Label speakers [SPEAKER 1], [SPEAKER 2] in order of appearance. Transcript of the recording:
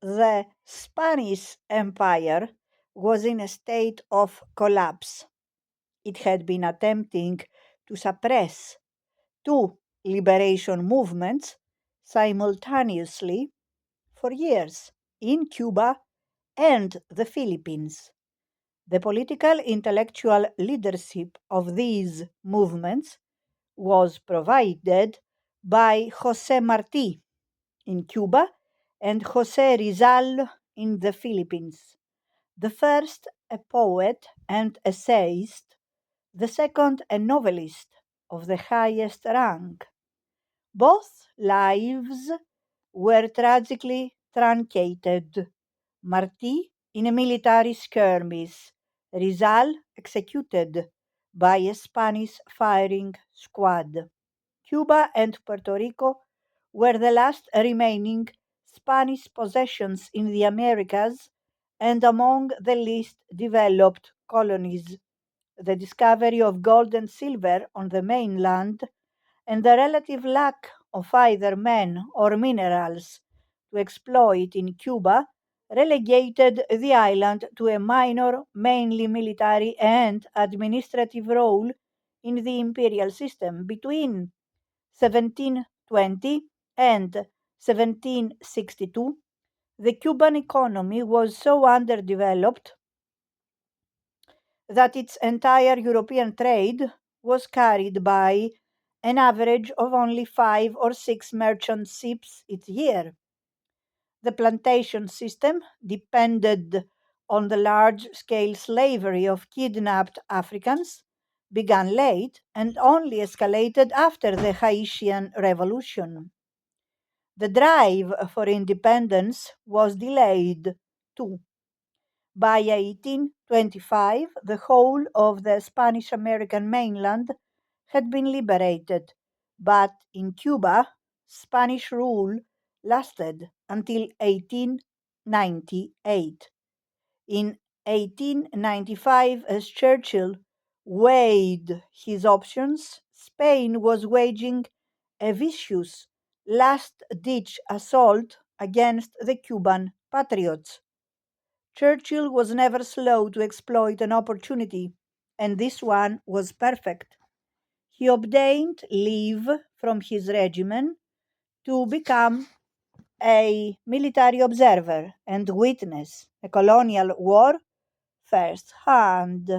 [SPEAKER 1] the Spanish Empire was in a state of collapse. It had been attempting to suppress two liberation movements simultaneously for years in Cuba and the Philippines. The political intellectual leadership of these movements was provided by José Martí in Cuba and José Rizal in the Philippines. The first a poet and essayist, the second a novelist of the highest rank. Both lives were tragically truncated. Martí in a military skirmish, Rizal executed by a Spanish firing squad. Cuba and Puerto Rico were the last remaining Spanish possessions in the Americas and among the least developed colonies. The discovery of gold and silver on the mainland and the relative lack of either men or minerals to exploit in Cuba relegated the island to a minor, mainly military and administrative role in the imperial system between 1720 and 1762. The Cuban economy was so underdeveloped that its entire European trade was carried by an average of only 5 or 6 merchant ships each year. The plantation system depended on the large scale slavery of kidnapped Africans, began late and only escalated after the Haitian Revolution. The drive for independence was delayed too. By 1825, the whole of the Spanish American mainland had been liberated, but in Cuba, Spanish rule lasted until 1898. In 1895, as Churchill weighed his options, Spain was waging a vicious last ditch assault against the Cuban patriots. Churchill was never slow to exploit an opportunity, and this one was perfect. He obtained leave from his regiment to become a military observer and witness a colonial war firsthand.